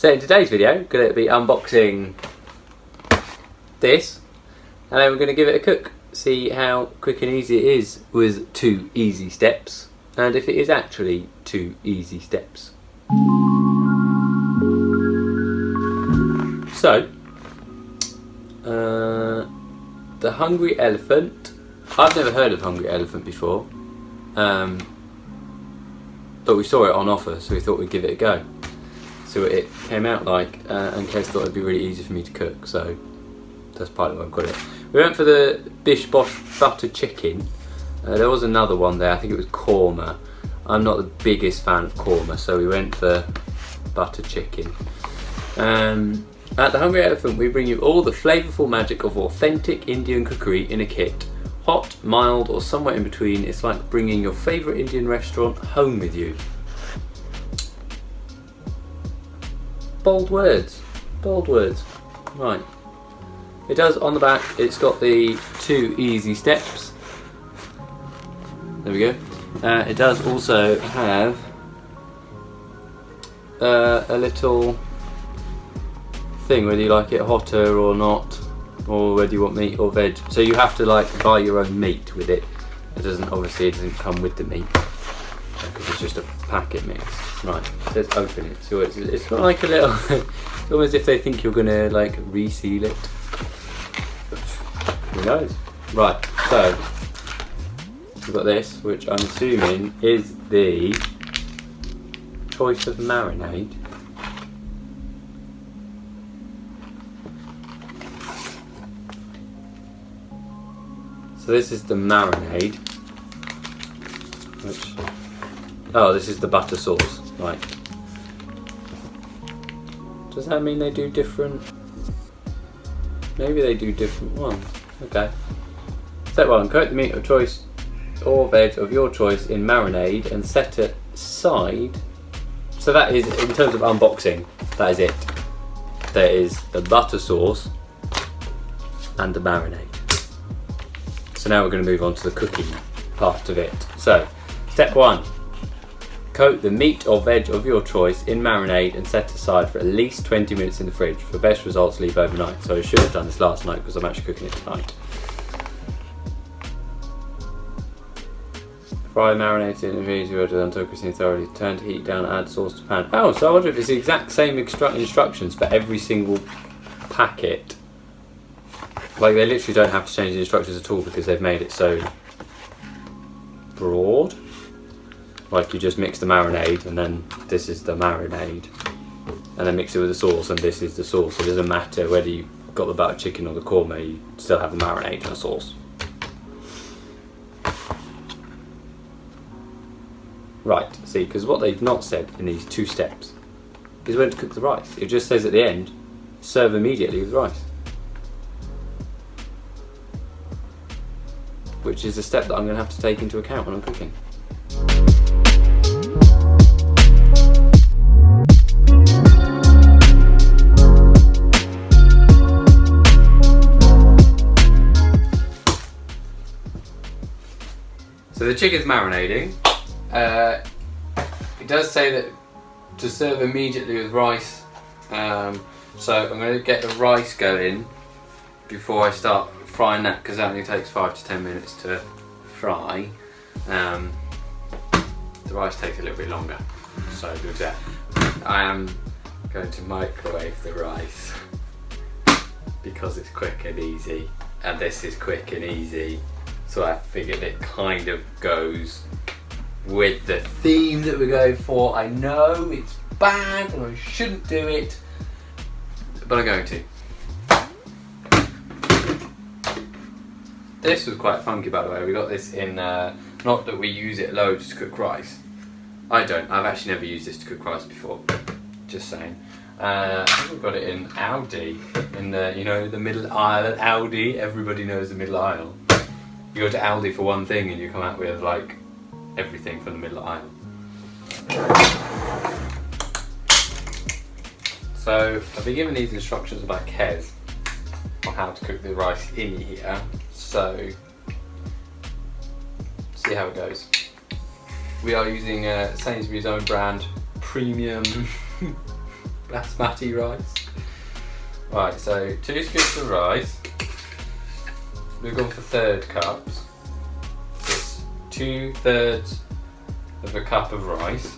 So in today's video, we're going to be unboxing this, and then we're going to give it a cook. See how quick and easy it is with 2 easy steps, and if it is actually 2 easy steps. So, the Hungry Elephant. I've never heard of Hungry Elephant before, but we saw it on offer, so we thought we'd give it a go. See what it came out like, and Kez thought it'd be really easy for me to cook, so that's partly why I've got it. We went for the Bish Bosh butter chicken. There was another one there, I think it was korma. I'm not the biggest fan of korma, so we went for butter chicken. At the Hungry Elephant, we bring you all the flavourful magic of authentic Indian cookery in a kit. Hot, mild, or somewhere in between, it's like bringing your favourite Indian restaurant home with you. Bold words, bold words. Right. It does, on the back, it's got the 2 easy steps. There we go. It does also have a little thing whether you like it hotter or not, or whether you want meat or veg. So you have to like buy your own meat with it. It doesn't come with the meat because it's just a packet mix. Right, let's open it. So it's got like a little. It's almost as if they think you're gonna like reseal it. Who knows? Right, so we've got this, which I'm assuming is the choice of marinade. So this is the marinade, which, oh, this is the butter sauce, right. Does that mean they do different, maybe they do different ones, okay. Step 1, coat the meat of choice or veg of your choice in marinade and set it aside. So that is, in terms of unboxing, that is it. There is the butter sauce and the marinade. So now we're going to move on to the cooking part of it. So, step 1, coat the meat or veg of your choice in marinade and set aside for at least 20 minutes in the fridge. For best results, leave overnight. So I should have done this last night because I'm actually cooking it tonight. Fry marinated ingredients you ordered until crispy thoroughly. Turn to heat down, add sauce to pan. Oh, so I wonder if it's the exact same instructions for every single packet. Like, they literally don't have to change the instructions at all because they've made it so broad. Like, you just mix the marinade and then this is the marinade. And then mix it with the sauce and this is the sauce. It doesn't matter whether you got the butter chicken or the korma, you still have the marinade and the sauce. Right, see, because what they've not said in these 2 steps is when to cook the rice. It just says at the end, serve immediately with rice. Which is a step that I'm going to have to take into account when I'm cooking. So the chicken's marinating. It does say that to serve immediately with rice. So I'm going to get the rice going before I start frying that, because that only takes 5 to 10 minutes to fry. The rice takes a little bit longer, so do that. I am going to microwave the rice because it's quick and easy, and this is quick and easy, so I figured it kind of goes with the theme that we're going for. I know it's bad and I shouldn't do it, but I'm going to. This was quite funky, by the way. We got this in, not that we use it loads to cook rice. I don't. I've actually never used this to cook rice before. Just saying. I think we've got it in Aldi, in the, you know, the middle aisle at Aldi. Everybody knows the middle aisle. You go to Aldi for one thing and you come out with like everything from the middle aisle. So I've been given these instructions by Kez on how to cook the rice in here. So see how it goes. We are using Sainsbury's own brand premium basmati rice. Right, so 2 scoops of rice. We've gone for third cups. It's 2/3 of a cup of rice.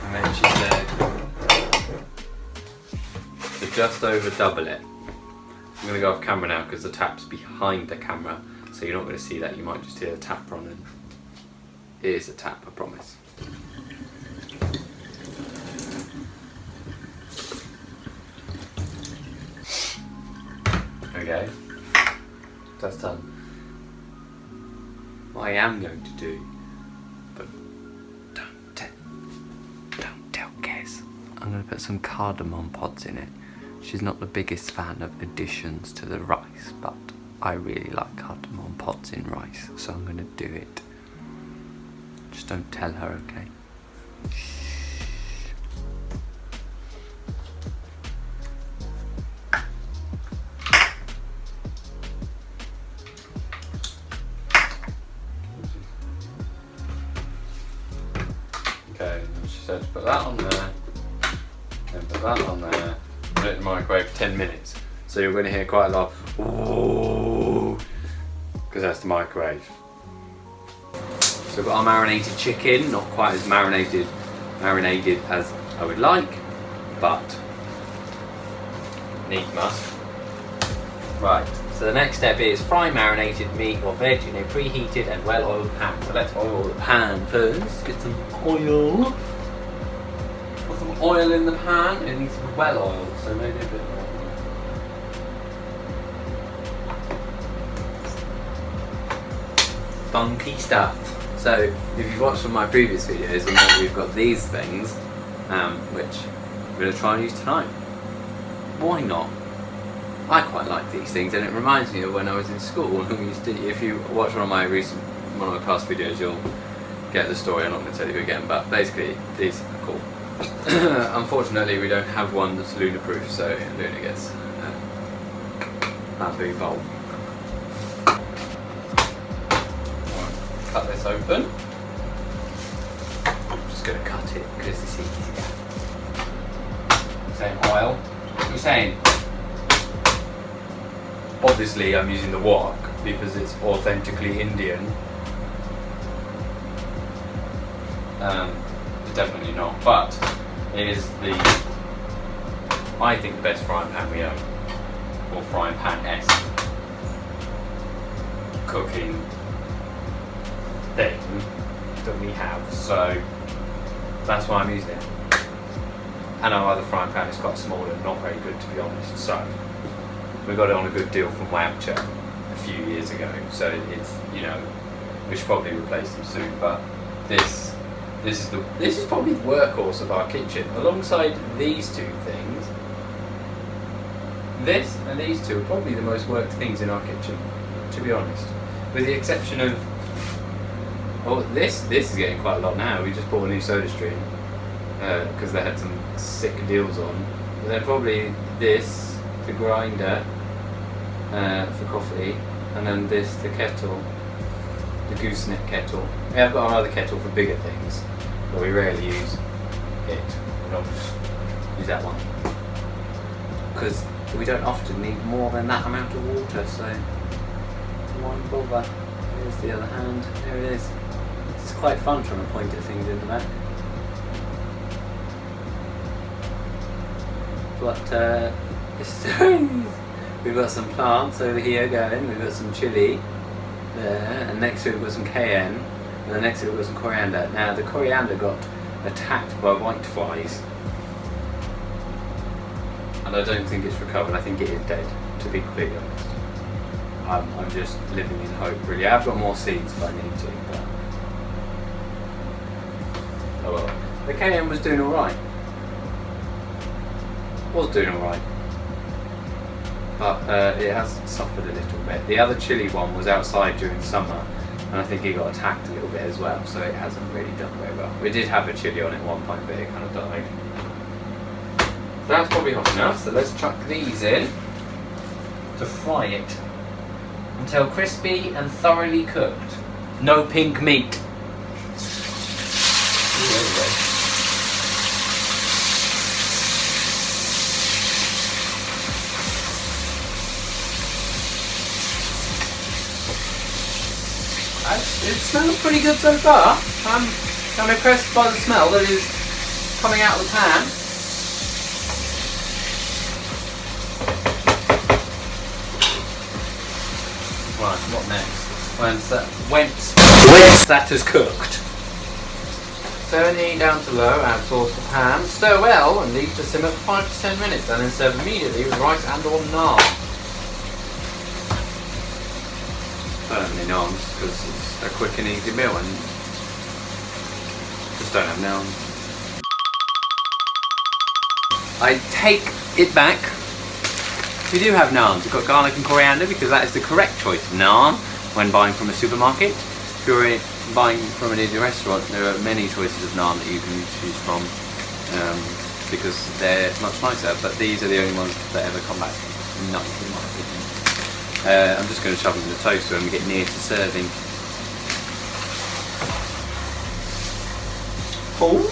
And then she said to just over double it. I'm going to go off camera now because the tap's behind the camera, so you're not going to see that. You might just hear the tap running. It is a tap, I promise. Okay, that's done. What I am going to do, but don't tell Kez, I'm going to put some cardamom pods in it. She's not the biggest fan of additions to the rice, but I really like cardamom pods in rice, so I'm going to do it. Just don't tell her, okay? Okay, she said to put that on there, and put that on there, put it in the microwave for 10 minutes. So you're going to hear quite a lot of ooh, because that's the microwave. So we've got our marinated chicken, not quite as marinated as I would like, but need must. Right, so the next step is fry marinated meat or veg in a preheated and well-oiled pan. So let's oil the pan first, get some oil. Put some oil in the pan, it needs to be well-oiled, so maybe a bit more. Funky stuff. So if you've watched some of my previous videos, you know we've got these things, which we're going to try and use tonight. Why not? I quite like these things, and it reminds me of when I was in school. And we used to, if you watch one of my past videos, you'll get the story. I'm not going to tell you again, but basically these are cool. Unfortunately, we don't have one that's Luna proof, so Luna gets bamboo bowl. Cut this open. I'm just going to cut it because it's easier. Saying oil. What are you saying? Obviously, I'm using the wok because it's authentically Indian. Definitely not, but it is I think, the best frying pan we own, or frying pan-esque cooking thing that we have, so that's why I'm using it. And our other frying pan is quite small and not very good, to be honest, so we got it on a good deal from Wabcha a few years ago, so it's, you know, we should probably replace them soon, but this is probably the workhorse of our kitchen, alongside these two things. This and these two are probably the most worked things in our kitchen, to be honest, with the exception of, oh, this is getting quite a lot now. We just bought a new soda stream because they had some sick deals on. But then probably this, the grinder for coffee, and then this, the kettle, the gooseneck kettle. We have got our other kettle for bigger things, but we rarely use it. We don't use that one because we don't often need more than that amount of water. So why bother? Here's the other hand. There it is. It's quite fun trying to point at things in the back. But we've got some plants over here going, we've got some chilli there, and next to it we've got some cayenne, and then next to it we've got some coriander. Now the coriander got attacked by whiteflies, and I don't think it's recovered. I think it is dead, to be completely honest. I'm just living in hope, really. I've got more seeds if I need to, but oh well. The cayenne was doing alright. Was doing alright. But it has suffered a little bit. The other chili one was outside during summer, and I think it got attacked a little bit as well, so it hasn't really done very well. We did have a chili on it at one point, but it kind of died. So that's probably hot enough, so let's chuck these in to fry it until crispy and thoroughly cooked. No pink meat. It smells pretty good so far. I'm impressed by the smell that is coming out of the pan. Right, what next? Once that is cooked. Turn down to low, add sauce to pan, stir well and leave to simmer for 5 to 10 minutes and then serve immediately with rice and or naan. I don't have any naans because it's a quick and easy meal and just don't have naans. I take it back. We do have naans. We've got garlic and coriander because that is the correct choice of naan when buying from a supermarket. If you're buying from an Indian restaurant, there are many choices of naan that you can choose from because they're much nicer, but these are the only ones that ever come back nice in my opinion. I'm just going to shove them in the toaster when we get near to serving. Oh,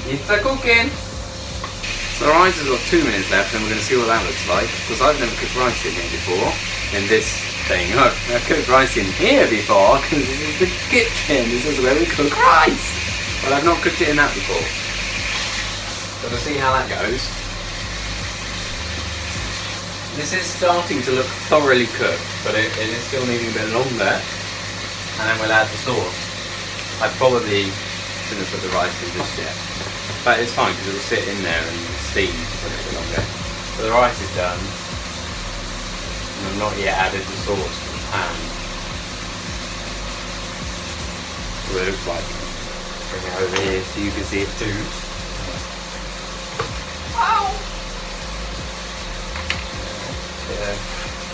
it's a cooking! So the rice has got 2 minutes left and we're going to see what that looks like, because I've never cooked rice in here before, in this thing. Look, I've cooked rice in here before, because this is the kitchen, this is where we cook rice! But I've not cooked it in that before. So we'll see how that goes. This is starting to look thoroughly cooked, but it is still needing a bit longer, and then we'll add the sauce. I probably shouldn't have put the rice in just yet, but it's fine because it will sit in there and steam for a little bit longer. So the rice is done, and I've not yet added the sauce to the pan. So it looks like. Bring it over here so you can see it too. Wow!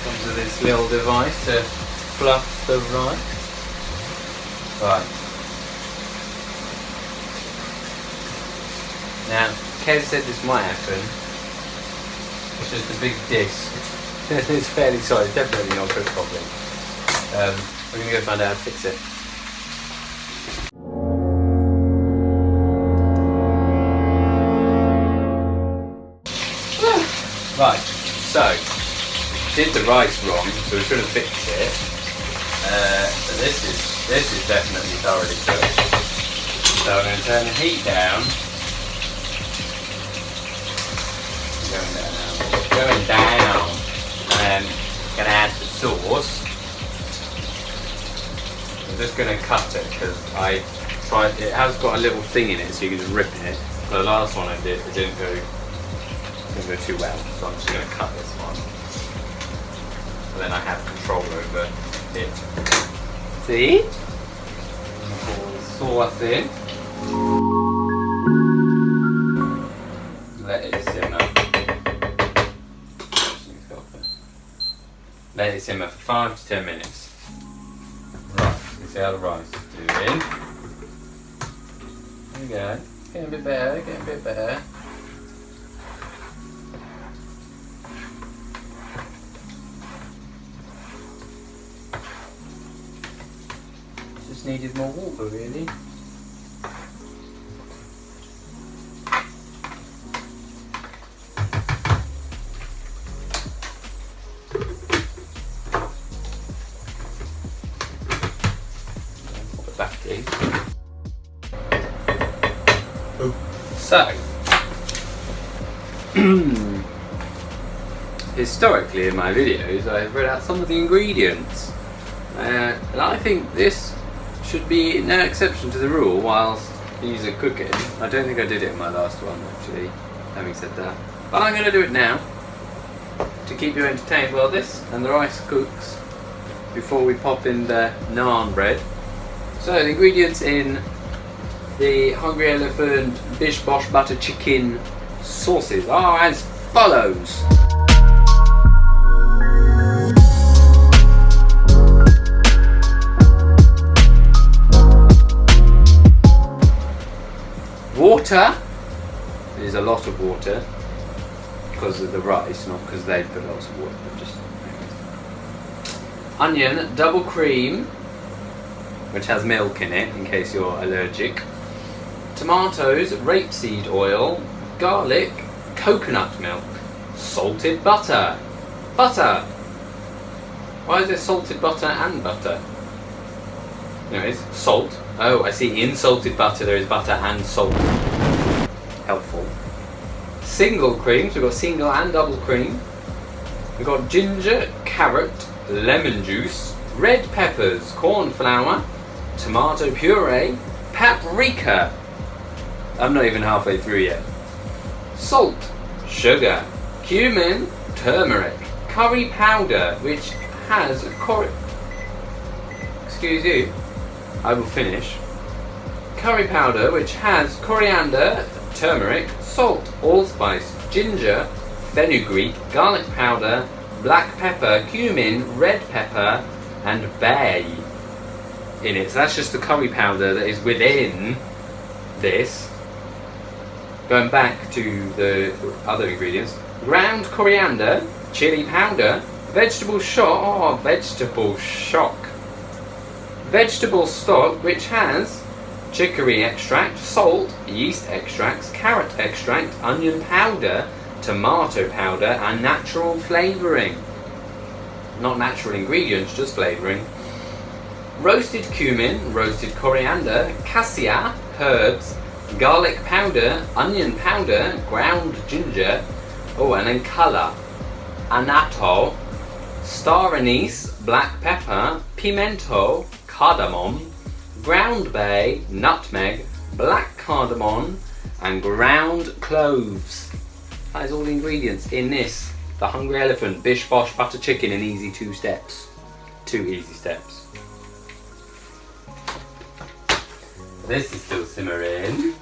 Comes with this little device to fluff the rice. Right. Now, Kez said this might happen. It's just a big disc. It's fairly solid, it's definitely not cooked properly. We're going to go find out how to fix it. Right, so did the rice wrong, so we're trying to fix it. So this is definitely thoroughly cooked. So I'm going to turn the heat down. Going down, and then going to add the sauce. I'm just going to cut it because I tried. It has got a little thing in it, so you can just rip it. The last one I did, it didn't go too well, so I'm just going to cut this one. And then I have control over it. See? Pour the sauce in. Let it simmer. Let it simmer for 5 to 10 minutes. Right, let's see how the rice is doing. There we go. Getting a bit better, getting a bit better. Just needed more water, really. Back in. So, historically in my videos I've read out some of the ingredients, and I think this should be no exception to the rule whilst these are cooking. I don't think I did it in my last one actually, having said that, but I'm going to do it now to keep you entertained while this and the rice cooks before we pop in the naan bread. So the ingredients in the Hungry Elephant Bish Bosh butter chicken sauces are as follows. Water. There's a lot of water because of the rice, not because they've put lots of water. Just onion, double cream, which has milk in it in case you're allergic. Tomatoes, rapeseed oil, garlic, coconut milk, salted butter, Why is there salted butter and butter? Anyways, salt. Oh, I see. In salted butter there is butter and salt. Helpful. Single creams. We've got single and double cream. We've got ginger, carrot, lemon juice, red peppers, corn flour, tomato puree, paprika. I'm not even halfway through yet. Salt, sugar, cumin, turmeric, curry powder, which has excuse you, I will finish. Curry powder, which has coriander, turmeric, salt, allspice, ginger, fenugreek, garlic powder, black pepper, cumin, red pepper, and bay in it. So that's just the curry powder that is within this. Going back to the other ingredients: ground coriander, chili powder, vegetable stock, vegetable stock, which has chicory extract, salt, yeast extracts, carrot extract, onion powder, tomato powder, and natural flavouring. Not natural ingredients, just flavouring. Roasted cumin, roasted coriander, cassia, herbs, garlic powder, onion powder, ground ginger, and then colour: annatto, star anise, black pepper, pimento, cardamom, ground bay, nutmeg, black cardamom, and ground cloves. That is all the ingredients in this. The Hungry Elephant Bish Bosh butter chicken in easy 2 steps. 2 easy steps. This is still simmering.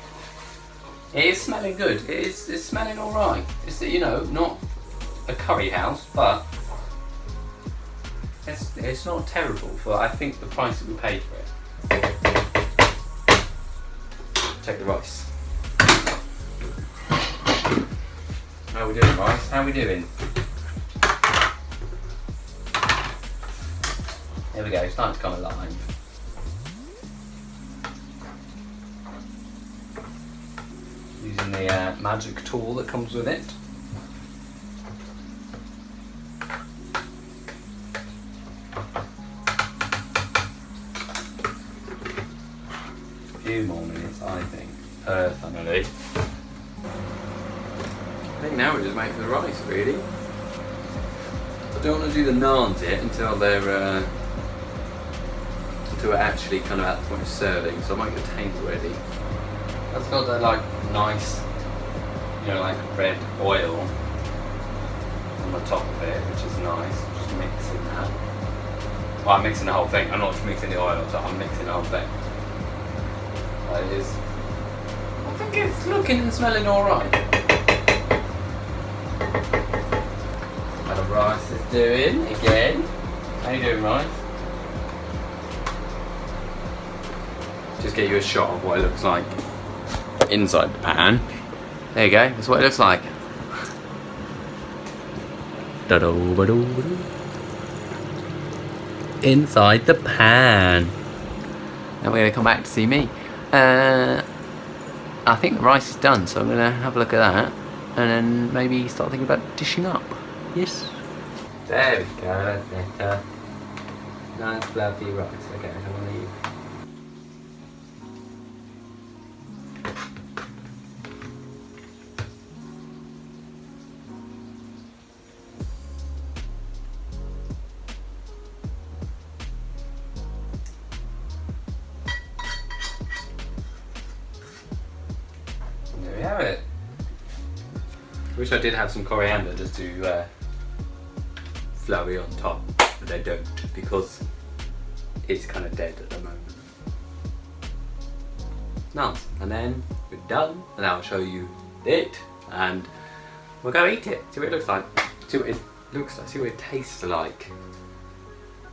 It is smelling good. It's smelling alright. It's, you know, not a curry house, but it's not terrible for, I think, the price that we paid for it. Check the rice. How are we doing, rice? How are we doing? There we go, it's starting to come alive. Using the magic tool that comes with it. A few more minutes, I think, personally. I think now we just wait for the rice, really. I don't want to do the naans yet until they're until we're actually kind of at the point of serving, so I might get the table ready. That's got that like nice, you know, like red oil on the top of it, which is nice. Just mixing that. Well, I'm mixing the whole thing. I'm not just mixing the oil, so I'm mixing the whole thing. That is. I think it's looking and smelling alright. How the rice is doing again. How you doing, rice? Just get you a shot of what it looks like inside the pan. There you go, that's what it looks like. Inside the pan. Now we're going to come back to see me. I think the rice is done, so I'm going to have a look at that and then maybe start thinking about dishing up. Yes? There we go, that's better. Nice fluffy rice. Okay, I'm going to leave. There we have it. Wish I did have some coriander just to flurry on top, but I don't because it's kind of dead at the moment. Nice, and then we're done, and I'll show you it, and we'll go eat it. See what it looks like. See what it looks like. See what it tastes like.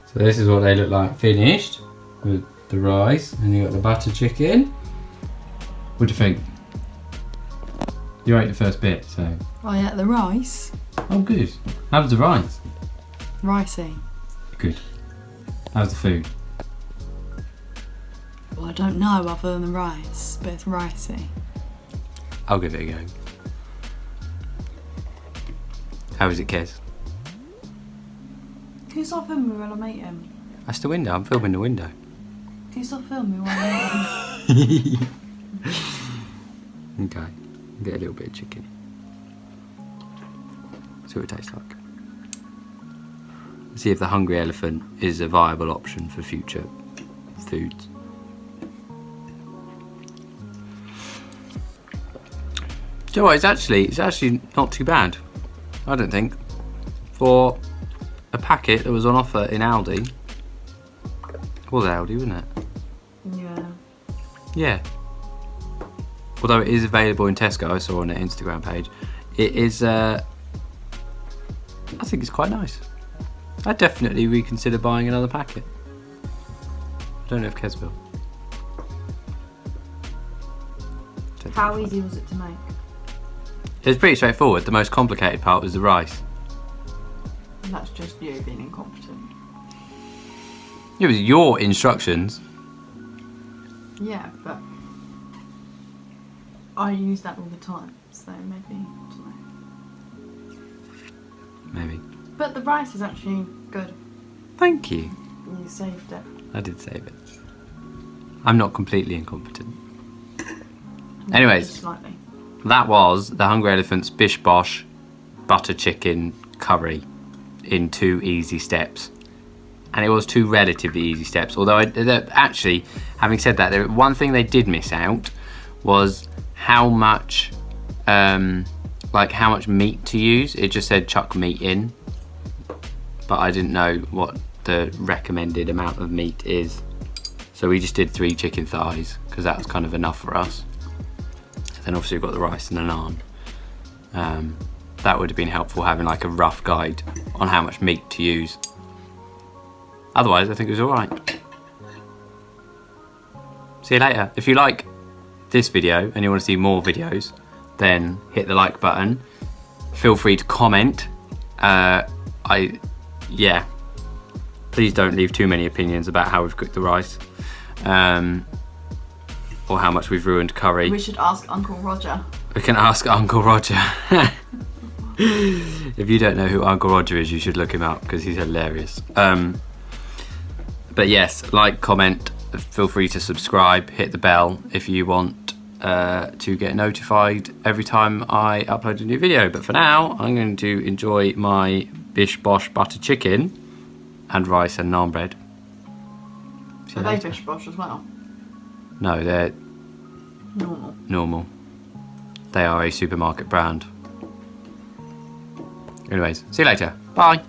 So this is what they look like finished with the rice, and you got the butter chicken. What do you think? You ate the first bit, so. I ate the rice. Oh, good. How's the rice? Ricey. Good. How's the food? Well, I don't know other than the rice, but it's ricey. I'll give it a go. How is it, Kez? Can you stop filming me while I'm eating? That's the window. I'm filming the window. Can you stop filming me while I'm eating? Okay. Get a little bit of chicken. See what it tastes like. See if the hungry elephant is a viable option for future foods. Do you know what? It's actually not too bad. I don't think. For a packet that was on offer in Aldi. It was Aldi, wasn't it? Yeah. Yeah. Although it is available in Tesco, I saw on their Instagram page. It is, I think it's quite nice. I'd definitely reconsider buying another packet. I don't know if Kez will. How easy was it to make? It was pretty straightforward. The most complicated part was the rice. And that's just you being incompetent. It was your instructions. Yeah, but I use that all the time, so maybe, I don't know. Maybe. But the rice is actually good. Thank you. You saved it. I did save it. I'm not completely incompetent. Anyways. Just slightly. That was the Hungry Elephant's Bish Bosh butter chicken curry in 2 easy steps. And it was 2 relatively easy steps. Although, actually, having said that, one thing they did miss out was how much, how much meat to use. It just said chuck meat in. But I didn't know what the recommended amount of meat is. So we just did 3 chicken thighs, because that was kind of enough for us. Then obviously we've got the rice and the naan. That would have been helpful, having like a rough guide on how much meat to use. Otherwise, I think it was alright. See you later. If you like this video and you want to see more videos, then hit the like button. Feel free to comment. Yeah. Please don't leave too many opinions about how we've cooked the rice. Or how much we've ruined curry. We should ask Uncle Roger. We can ask Uncle Roger. If you don't know who Uncle Roger is, you should look him up because he's hilarious. But yes, like, comment, feel free to subscribe, hit the bell if you want to get notified every time I upload a new video. But for now, I'm going to enjoy my Bish Bosh butter chicken and rice and naan bread. Are they Bish Bosh as well? No, they're normal. They are a supermarket brand. Anyways, see you later. Bye.